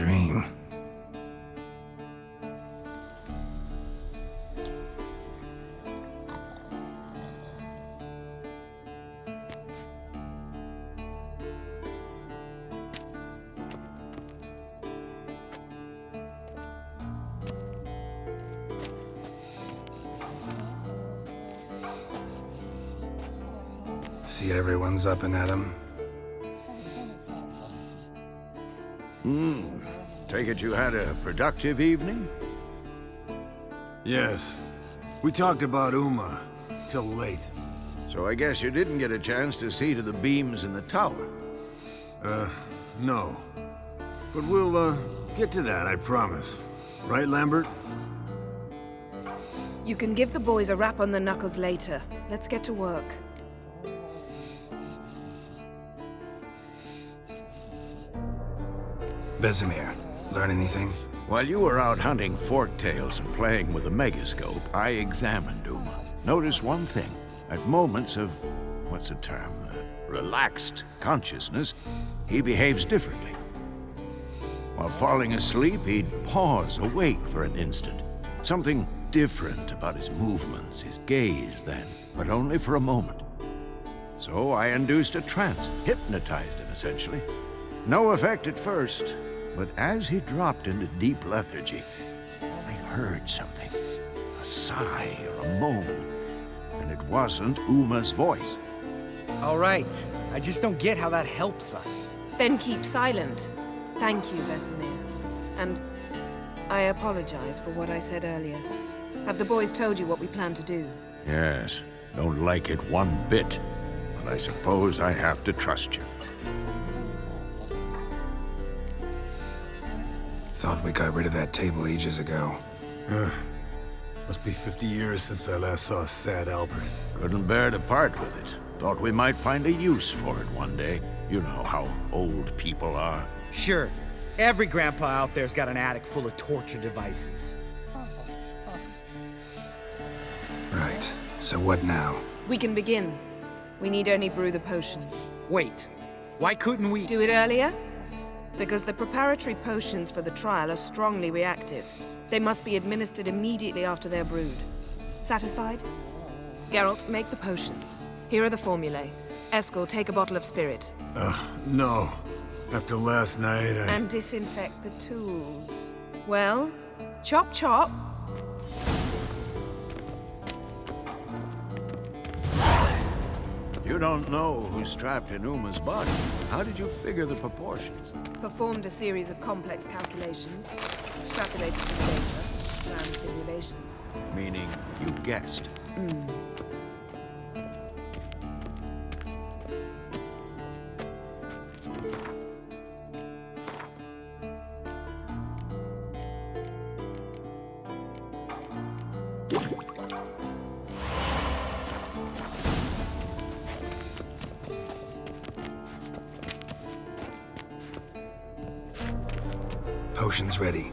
dream. See everyone's up and at 'em. Take it you had a productive evening? Yes. We talked about Uma till late. So I guess you didn't get a chance to see to the beams in the tower. No. But we'll, get to that, I promise. Right, Lambert? You can give the boys a rap on the knuckles later. Let's get to work. Vesemir, learn anything? While you were out hunting forktails and playing with a megascope, I examined Uma. Noticed one thing. At moments of, what's the term, relaxed consciousness, he behaves differently. While falling asleep, he'd pause, awake for an instant. Something different about his movements, his gaze then, but only for a moment. So I induced a trance, hypnotized him essentially. No effect at first, but as he dropped into deep lethargy, I heard something. A sigh or a moan. And it wasn't Uma's voice. All right. I just don't get how that helps us. Then keep silent. Thank you, Vesemir. And I apologize for what I said earlier. Have the boys told you what we plan to do? Yes, don't like it one bit. But I suppose I have to trust you. Thought we got rid of that table ages ago. Must be 50 years since I last saw sad Albert. Couldn't bear to part with it. Thought we might find a use for it one day. You know how old people are. Sure. Every grandpa out there's got an attic full of torture devices. Right. So what now? We can begin. We need only brew the potions. Wait. Why couldn't we... Do it earlier? Because the preparatory potions for the trial are strongly reactive. They must be administered immediately after they're brewed. Satisfied? Geralt, make the potions. Here are the formulae. Eskel, take a bottle of spirit. No. After last night, And disinfect the tools. Well, chop chop. You don't know who's trapped in Uma's body. How did you figure the proportions? Performed a series of complex calculations. Extrapolated some data. Ran simulations. Meaning, you guessed. Potions ready.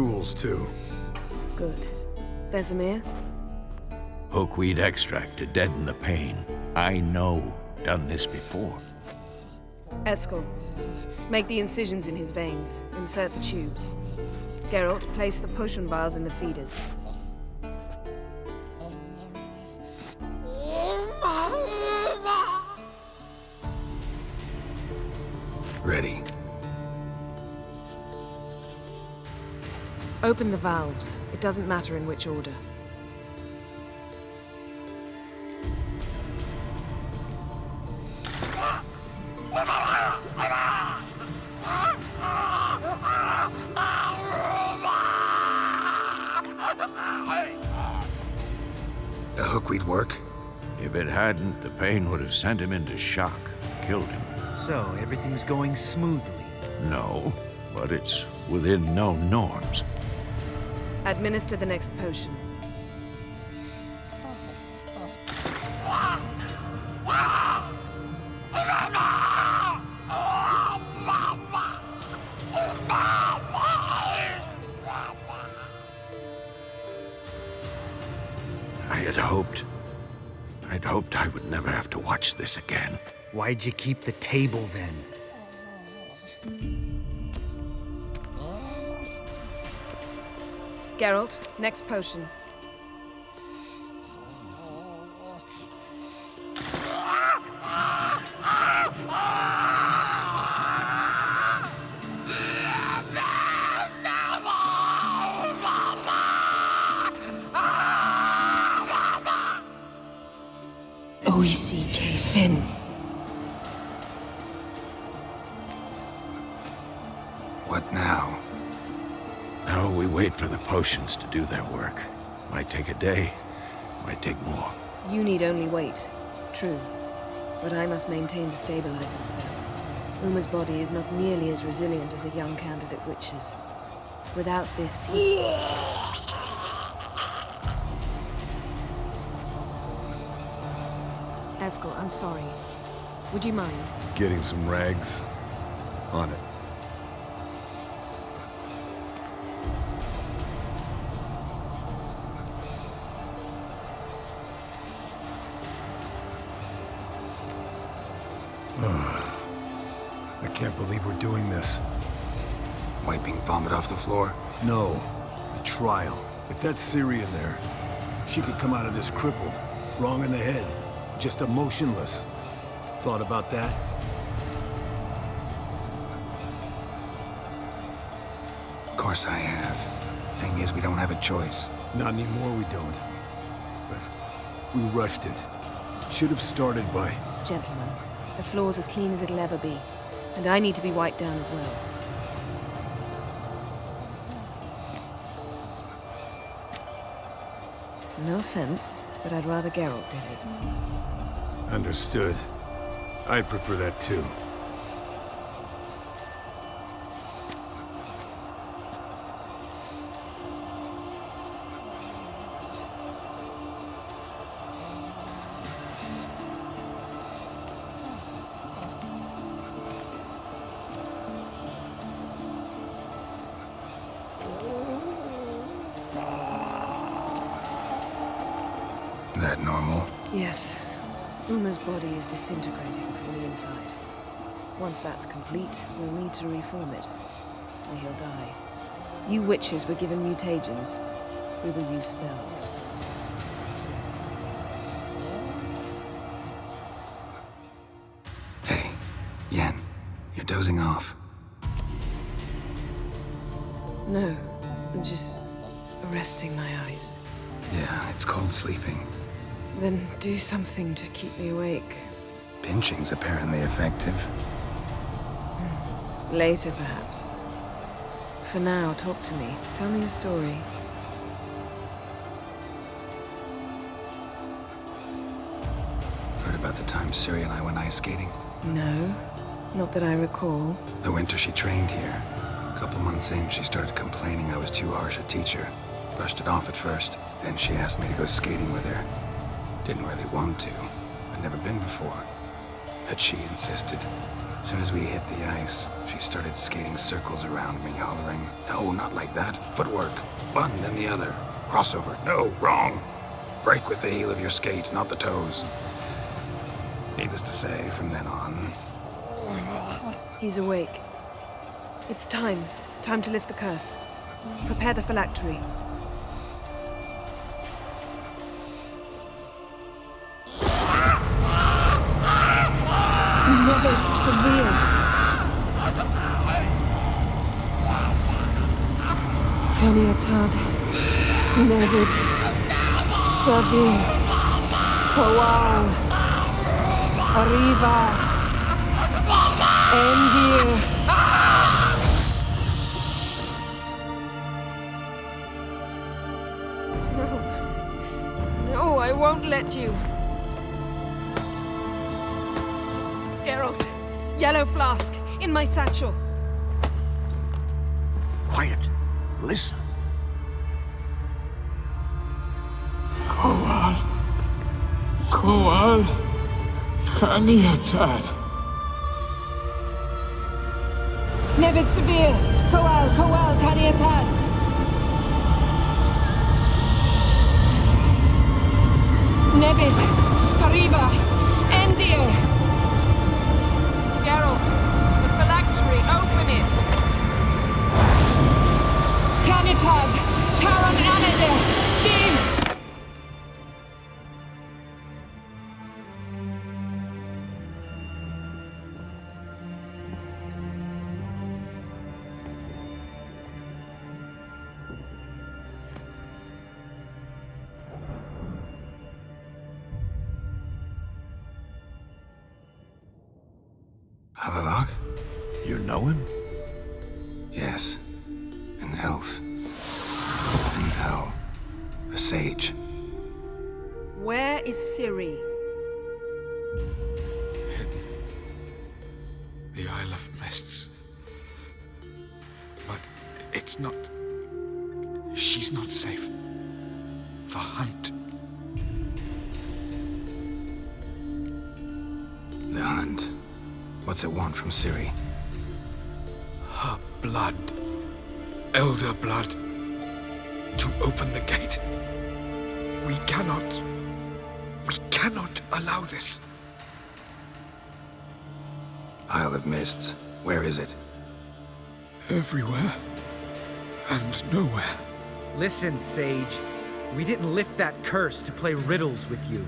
tools too. Good. Vesemir? Hookweed extract to deaden the pain. I know. Done this before. Eskel, make the incisions in his veins. Insert the tubes. Geralt, place the potion vials in the feeders. Ready. Open the valves. It doesn't matter in which order. The hookweed work? If it hadn't, the pain would have sent him into shock, killed him. So, everything's going smoothly. No, but it's within known norms. Administer the next potion. I'd hoped I would never have to watch this again. Why'd you keep the table then? Geralt, next potion. O-E-C-K Finn. What now? Now we wait for the potions to do their work. Might take a day, might take more. You need only wait. True. But I must maintain the stabilizing spell. Uma's body is not nearly as resilient as a young candidate witch's. Without this, Eskel, I'm sorry. Would you mind? Getting some rags. On it. I can't believe we're doing this. Wiping vomit off the floor? No, the trial. If that's Ciri in there, she could come out of this crippled, wrong in the head, just emotionless. Thought about that? Of course I have. Thing is, we don't have a choice. Not anymore, we don't. But we rushed it. Should have started by... Gentlemen, the floor's as clean as it'll ever be. And I need to be wiped down as well. No offense, but I'd rather Geralt did it. Understood. I'd prefer that too. That normal? Yes. Uma's body is disintegrating from the inside. Once that's complete, we'll need to reform it, or he'll die. You witches were given mutagens. We will use spells. Hey, Yen, you're dozing off. No, I'm just resting my eyes. Yeah, it's called sleeping. Then do something to keep me awake. Pinching's apparently effective. Later, perhaps. For now, talk to me. Tell me a story. Heard about the time Ciri and I went ice skating? No, not that I recall. The winter she trained here. A couple months in, she started complaining I was too harsh a teacher. Brushed it off at first. Then she asked me to go skating with her. Didn't really want to. I'd never been before. But she insisted. As soon as we hit the ice, she started skating circles around me, hollering, "No, not like that. Footwork. One, then the other. Crossover. No, wrong. Break with the heel of your skate, not the toes." Needless to say, from then on... He's awake. It's time. Time to lift the curse. Prepare the phylactery. Never severe. Peniatad. Never severe. Kowal. Arriva. Endir. No, I won't let you. Geralt, yellow flask, in my satchel. Quiet. Listen. Kowal. Kowal. Kaniatad. Nevid Severe. Kowal, Kaniatad. Nevid. Kariba. Endir. Geralt, the phylactery, open it. Kaniatad. Taran Avalok? You know him? Yes. An elf. An owl. A sage. Where is Ciri? Hidden. The Isle of Mists. But it's not... She's not safe. The hunt. The hunt. What's it want from Ciri? Her blood. Elder blood. To open the gate. We cannot allow this. Isle of Mists. Where is it? Everywhere. And nowhere. Listen, Sage. We didn't lift that curse to play riddles with you.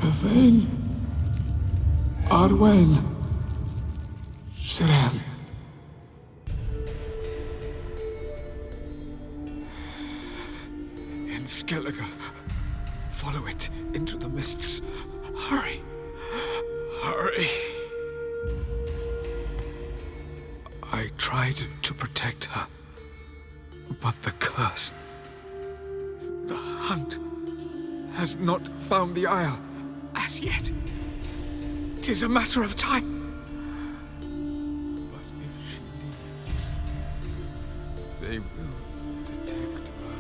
Yvain. Arwen. Siren. In Skellige. Follow it into the mists. Hurry. Hurry. I tried to protect her. But the curse... The hunt has not found the Isle as yet. 'Tis a matter of time. But if she leaves, they will detect her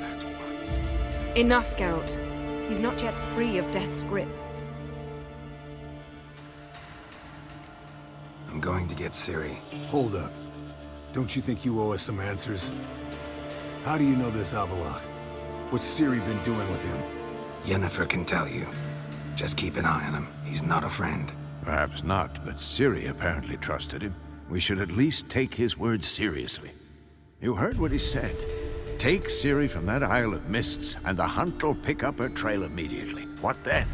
at once. Enough, Geralt. He's not yet free of death's grip. I'm going to get Ciri. Hold up. Don't you think you owe us some answers? How do you know this Avalok? What's Ciri been doing with him? Yennefer can tell you. Just keep an eye on him. He's not a friend. Perhaps not, but Ciri apparently trusted him. We should at least take his words seriously. You heard what he said. Take Ciri from that Isle of Mists, and the hunt will pick up her trail immediately. What then?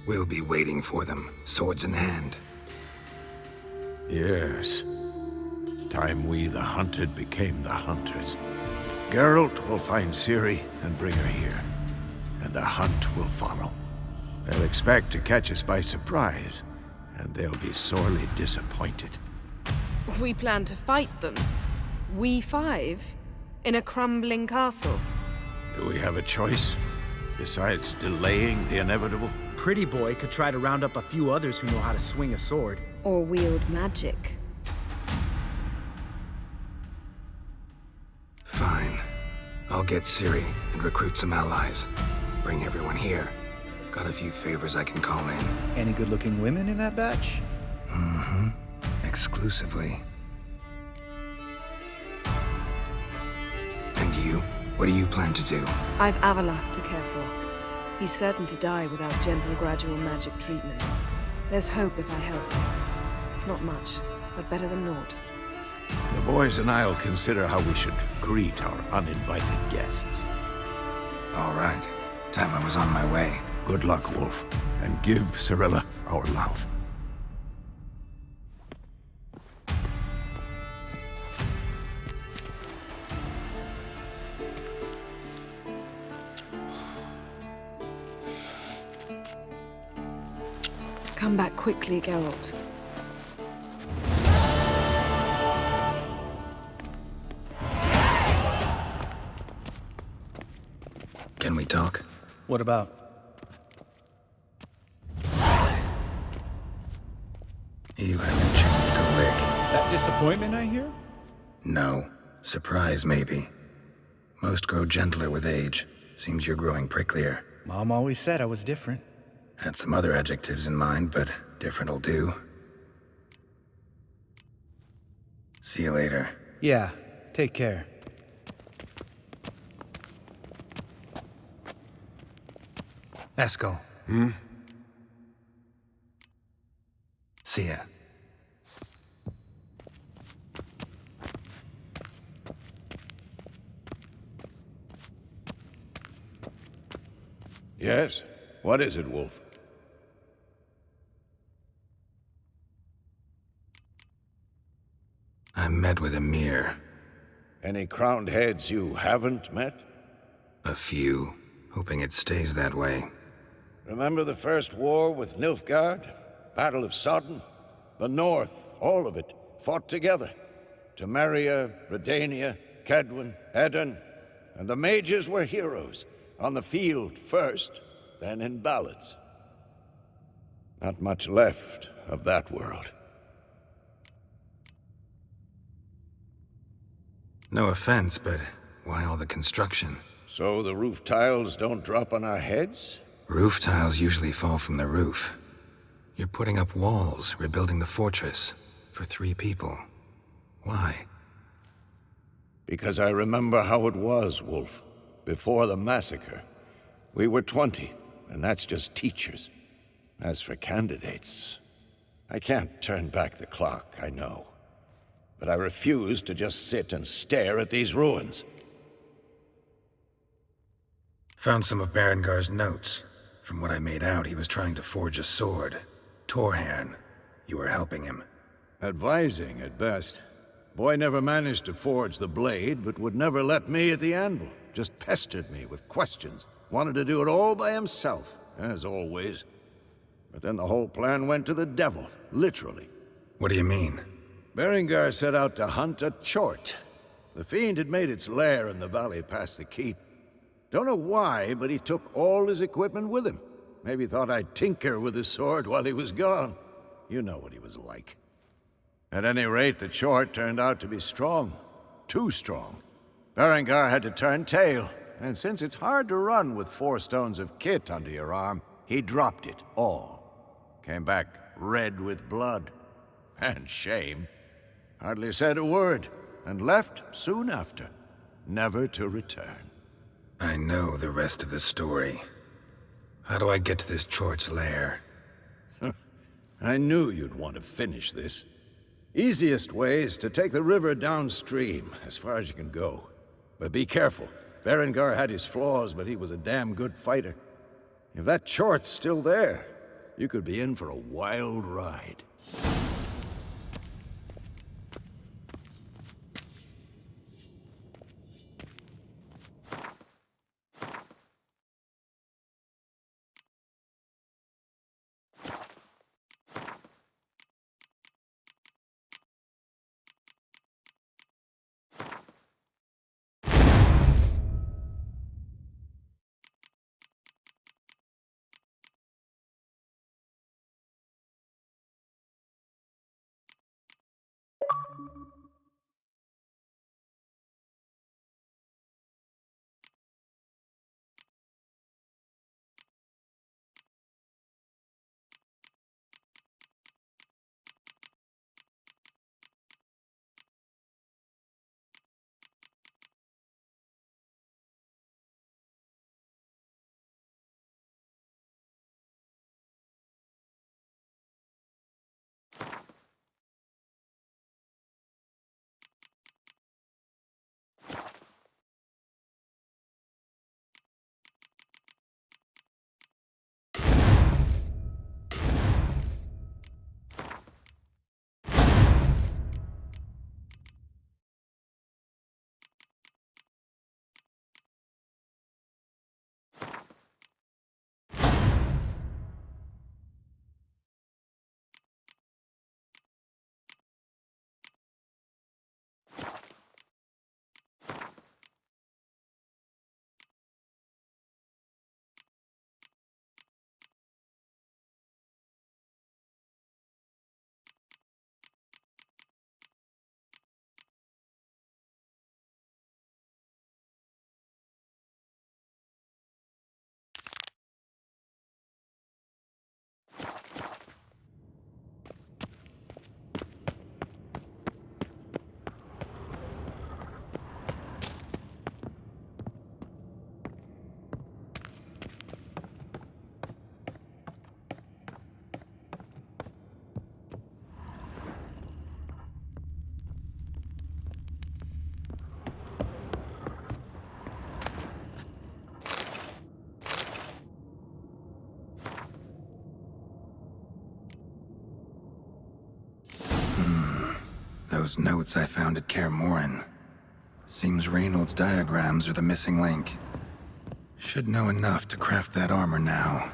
We'll be waiting for them, swords in hand. Yes. Time we, the hunted, became the hunters. Geralt will find Ciri and bring her here, and the hunt will follow. They'll expect to catch us by surprise, and they'll be sorely disappointed. We plan to fight them. We five? In a crumbling castle? Do we have a choice, besides delaying the inevitable? Pretty Boy could try to round up a few others who know how to swing a sword. Or wield magic? Fine. I'll get Ciri and recruit some allies. Bring everyone here. Got a few favors I can call in. Any good-looking women in that batch? Mm-hmm. Exclusively. And you? What do you plan to do? I've Avalok to care for. He's certain to die without gentle, gradual magic treatment. There's hope if I help. Not much, but better than naught. The boys and I'll consider how we should greet our uninvited guests. All right. Time I was on my way. Good luck, Wolf, and give Cirilla our love. Come back quickly, Geralt. Can we talk? What about? You haven't changed a lick. That disappointment I hear? No. Surprise, maybe. Most grow gentler with age. Seems you're growing pricklier. Mom always said I was different. Had some other adjectives in mind, but different'll do. See you later. Yeah, take care. Eskel. See ya. Yes? What is it, Wolf? I met with Emir. Any crowned heads you haven't met? A few, hoping it stays that way. Remember the first war with Nilfgaard? Battle of Sodden? The North, all of it, fought together. Temeria, Redania, Kedwen, Edirn, and the mages were heroes. On the field first, then in ballads. Not much left of that world. No offense, but why all the construction? So the roof tiles don't drop on our heads? Roof tiles usually fall from the roof. You're putting up walls, rebuilding the fortress, for 3 people. Why? Because I remember how it was, Wolf. Before the massacre. We were 20, and that's just teachers. As for candidates, I can't turn back the clock, I know. But I refuse to just sit and stare at these ruins. Found some of Berengar's notes. From what I made out, he was trying to forge a sword. Torhairn. You were helping him. Advising, at best. Boy never managed to forge the blade, but would never let me at the anvil. Just pestered me with questions. Wanted to do it all by himself, as always. But then the whole plan went to the devil, literally. What do you mean? Berengar set out to hunt a chort. The fiend had made its lair in the valley past the keep. Don't know why, but he took all his equipment with him. Maybe thought I'd tinker with his sword while he was gone. You know what he was like. At any rate, the chort turned out to be strong. Too strong. Berengar had to turn tail, and since it's hard to run with 4 stones of kit under your arm, he dropped it all. Came back red with blood. And shame. Hardly said a word, and left soon after, never to return. I know the rest of the story. How do I get to this Chort's lair? I knew you'd want to finish this. Easiest way is to take the river downstream, as far as you can go. But be careful. Berengar had his flaws, but he was a damn good fighter. If that Chort's still there, you could be in for a wild ride. Those notes I found at Kaer Morhen. Seems Reynolds' diagrams are the missing link. Should know enough to craft that armor now.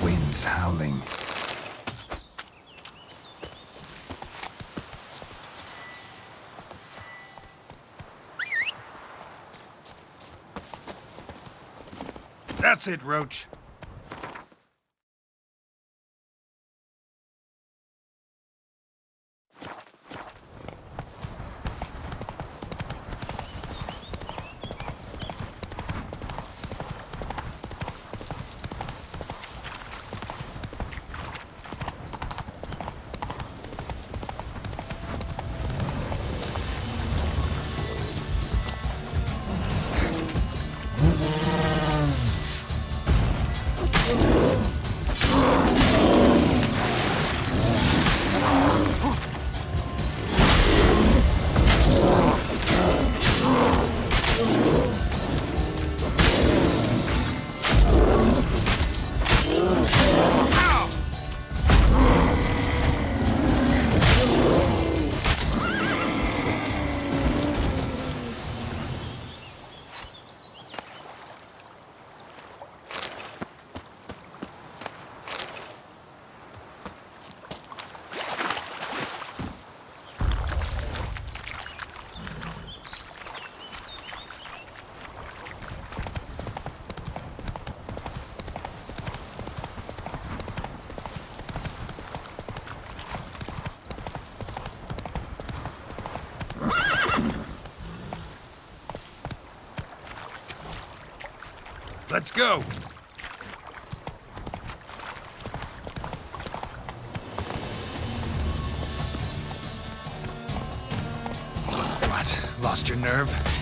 Winds howling. That's it, Roach. Let's go! What? Lost your nerve?